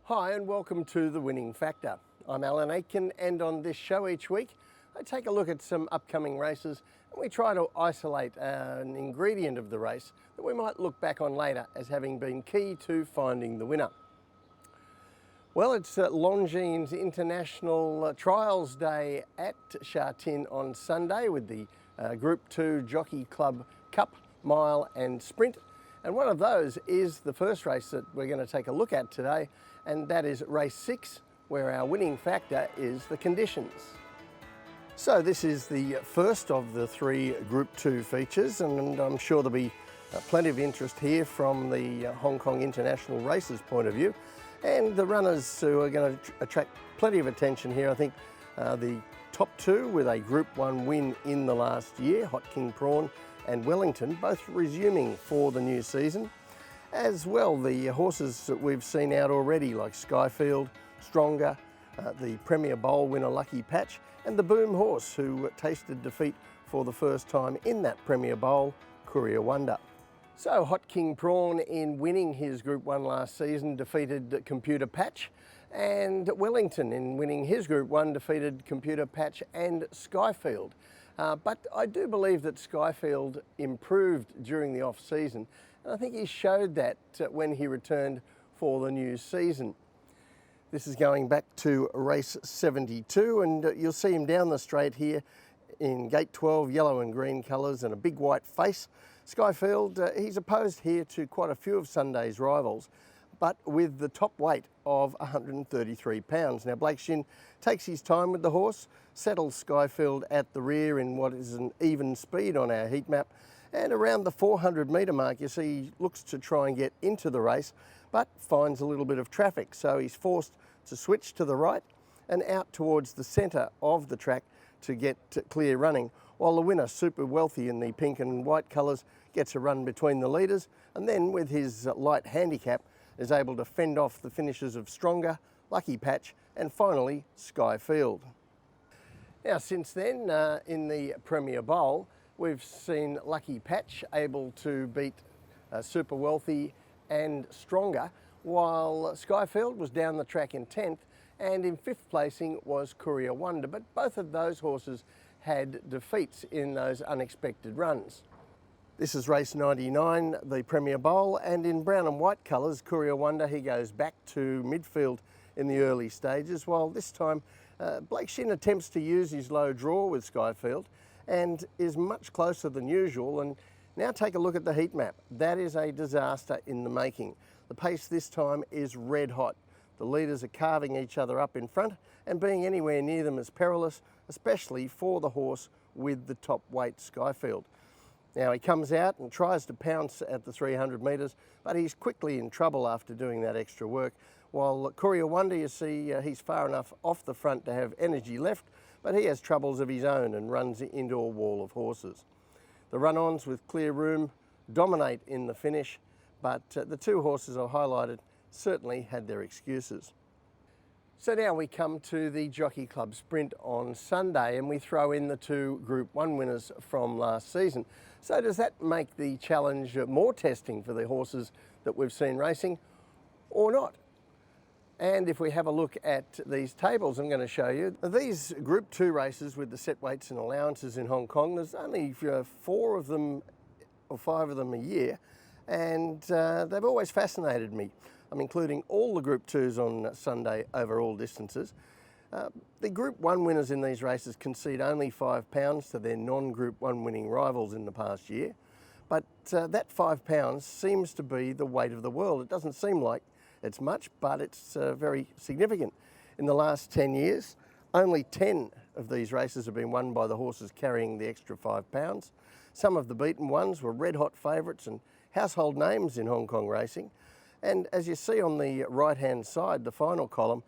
Hi and welcome to The Winning Factor. I'm Alan Aitken, and on this show each week I take a look at some upcoming races and we try to isolate an ingredient of the race that we might look back on later as having been key to finding the winner. Well, it's Longines International Trials Day at Sha Tin on Sunday with the Group 2 Jockey Club Cup, Mile and Sprint. And one of those is the first race that we're going to take a look at today, and that is race 6, where our winning factor is the conditions. So this is the first of the 3 Group 2 features, and I'm sure there'll be plenty of interest here from the Hong Kong International Races point of view. And the runners who are going to attract plenty of attention here, I think the top 2 with a Group 1 win in the last year, Hot King Prawn and Wellington, both resuming for the new season. As well, the horses that we've seen out already, like Skyfield, Stronger, the Premier Bowl winner Lucky Patch, and the Boom Horse, who tasted defeat for the first time in that Premier Bowl, Courier Wonder. So Hot King Prawn, in winning his Group 1 last season, defeated Computer Patch, and Wellington, in winning his Group 1, defeated Computer Patch and Skyfield. But I do believe that Skyfield improved during the off-season, and I think he showed that when he returned for the new season. This is going back to race 72, and you'll see him down the straight here in gate 12, yellow and green colours and a big white face. Skyfield, he's opposed here to quite a few of Sunday's rivals, but with the top weight of 133 pounds. Now Blake Shin takes his time with the horse, settles Skyfield at the rear in what is an even speed on our heat map, and around the 400 metre mark you see he looks to try and get into the race, but finds a little bit of traffic, so he's forced to switch to the right and out towards the centre of the track to get clear running, while the winner, Super Wealthy in the pink and white colours, gets a run between the leaders, and then with his light handicap is able to fend off the finishes of Stronger, Lucky Patch and finally Skyfield. Now since then, in the Premier Bowl, we've seen Lucky Patch able to beat Super Wealthy and Stronger, while Skyfield was down the track in 10th, and in 5th placing was Courier Wonder, but both of those horses had defeats in those unexpected runs. This is race 99, the Premier Bowl, and in brown and white colours, Courier Wonder, he goes back to midfield in the early stages, while this time Blake Shin attempts to use his low draw with Skyfield and is much closer than usual. And now take a look at the heat map. That is a disaster in the making. The pace this time is red hot. The leaders are carving each other up in front, and being anywhere near them is perilous, especially for the horse with the top weight, Skyfield. Now he comes out and tries to pounce at the 300 metres, but he's quickly in trouble after doing that extra work. While Courier Wonder, you see, he's far enough off the front to have energy left, but he has troubles of his own and runs into a wall of horses. The run-ons with clear room dominate in the finish, but the 2 horses I've highlighted certainly had their excuses. So now we come to the Jockey Club Sprint on Sunday, and we throw in the 2 Group 1 winners from last season. So does that make the challenge more testing for the horses that we've seen racing, or not? And if we have a look at these tables I'm going to show you, these Group 2 races with the set weights and allowances in Hong Kong, there's only 4 of them or 5 of them a year, and they've always fascinated me. I'm including all the Group 2s on Sunday over all distances. The Group 1 winners in these races concede only £5 to their non-Group 1 winning rivals in the past year, but that £5 seems to be the weight of the world. It doesn't seem like it's much, but it's very significant. In the last 10 years, only 10 of these races have been won by the horses carrying the extra £5. Some of the beaten ones were red-hot favourites and household names in Hong Kong racing. And as you see on the right-hand side, the final column,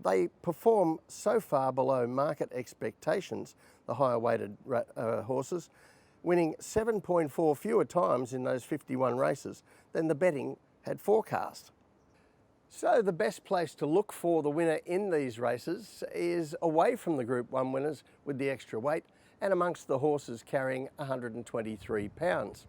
they perform so far below market expectations, the higher-weighted horses, winning 7.4 fewer times in those 51 races than the betting had forecast. So the best place to look for the winner in these races is away from the Group 1 winners with the extra weight and amongst the horses carrying 123 pounds.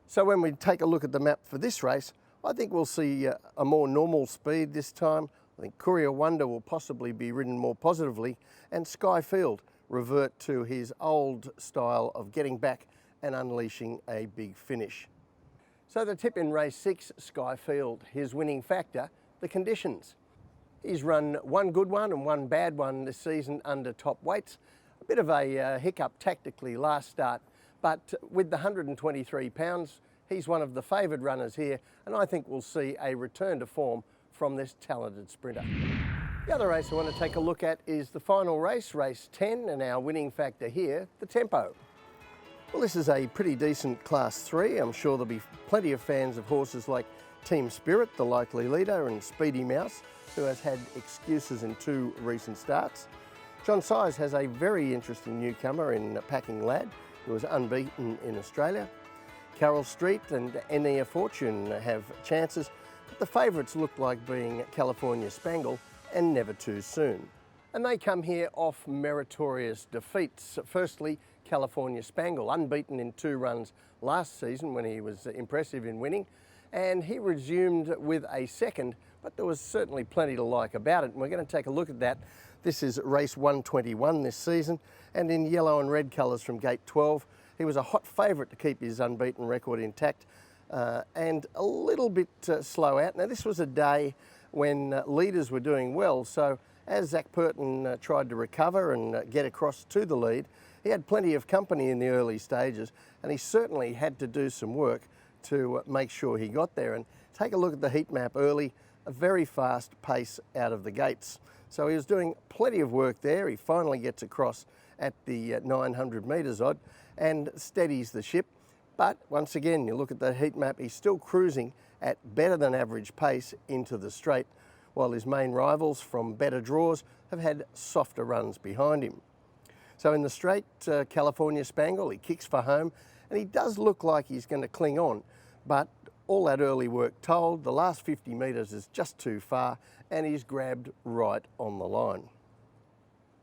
So when we take a look at the map for this race, I think we'll see a more normal speed this time. I think Courier Wonder will possibly be ridden more positively, and Skyfield revert to his old style of getting back and unleashing a big finish. So the tip in race 6, Skyfield, his winning factor, the conditions. He's run one good one and one bad one this season under top weights. A bit of a hiccup tactically last start, but with the 123 pounds, he's one of the favoured runners here, and I think we'll see a return to form from this talented sprinter. The other race I want to take a look at is the final race, race 10, and our winning factor here, the tempo. Well, this is a pretty decent Class 3. I'm sure there'll be plenty of fans of horses like Team Spirit, the likely leader, and Speedy Mouse, who has had excuses in 2 recent starts. John Size has a very interesting newcomer in Packing Lad, who was unbeaten in Australia. Carroll Street and Enia Fortune have chances, but the favourites look like being California Spangle and Never Too Soon. And they come here off meritorious defeats. Firstly, California Spangle, unbeaten in 2 runs last season when he was impressive in winning, and he resumed with a second, but there was certainly plenty to like about it, and we're going to take a look at that. This is race 121 this season, and in yellow and red colours from gate 12. He was a hot favourite to keep his unbeaten record intact, and a little bit slow out. Now this was a day when leaders were doing well, so as Zach Purton tried to recover and get across to the lead, he had plenty of company in the early stages, and he certainly had to do some work to make sure he got there. And take a look at the heat map early, a very fast pace out of the gates. So he was doing plenty of work there. He finally gets across at the 900 metres odd and steadies the ship. But once again, you look at the heat map, he's still cruising at better than average pace into the straight, while his main rivals from better draws have had softer runs behind him. So in the straight, California Spangle, he kicks for home, and he does look like he's going to cling on, but all that early work told, the last 50 metres is just too far, and he's grabbed right on the line.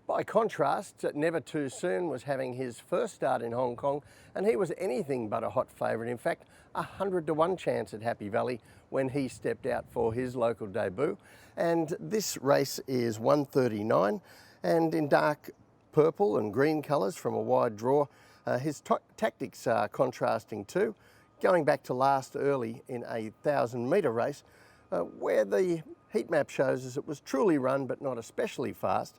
By contrast, Never Too Soon was having his first start in Hong Kong, and he was anything but a hot favourite. In fact, 100-to-1 chance at Happy Valley when he stepped out for his local debut. And this race is 139, and in dark purple and green colours from a wide draw. His tactics are contrasting too, going back to last early in a 1,000-metre race, where the heat map shows us it was truly run but not especially fast,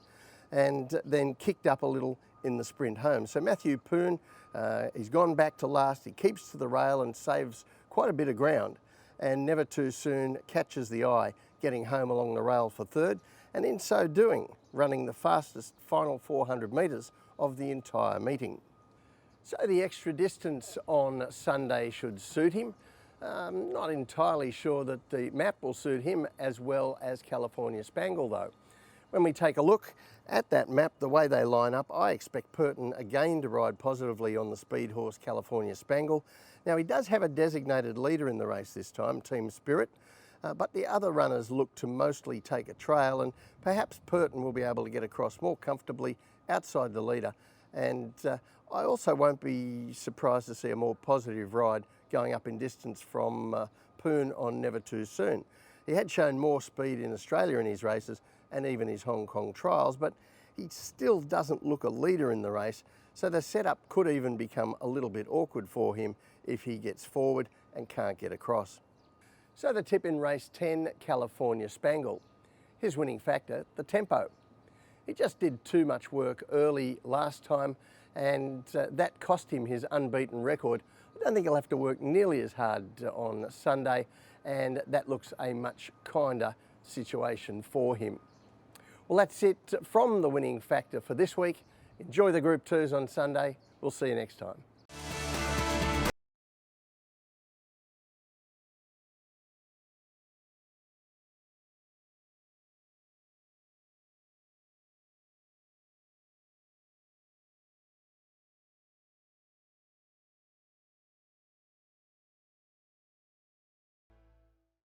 and then kicked up a little in the sprint home. So Matthew Poon, he's gone back to last, he keeps to the rail and saves quite a bit of ground, and Never Too Soon catches the eye, getting home along the rail for third, and in so doing, running the fastest final 400 metres of the entire meeting. So the extra distance on Sunday should suit him. Not entirely sure that the map will suit him as well as California Spangle though. When we take a look at that map, the way they line up, I expect Purton again to ride positively on the speed horse California Spangle. Now he does have a designated leader in the race this time, Team Spirit, but the other runners look to mostly take a trail, and perhaps Purton will be able to get across more comfortably outside the leader. And I also won't be surprised to see a more positive ride going up in distance from Poon on Never Too Soon. He had shown more speed in Australia in his races and even his Hong Kong trials, but he still doesn't look a leader in the race, so the setup could even become a little bit awkward for him if he gets forward and can't get across. So the tip in race 10, California Spangle. His winning factor, the tempo. He just did too much work early last time, and that cost him his unbeaten record. I don't think he'll have to work nearly as hard on Sunday, and that looks a much kinder situation for him. Well, that's it from the winning factor for this week. Enjoy the Group 2s on Sunday. We'll see you next time.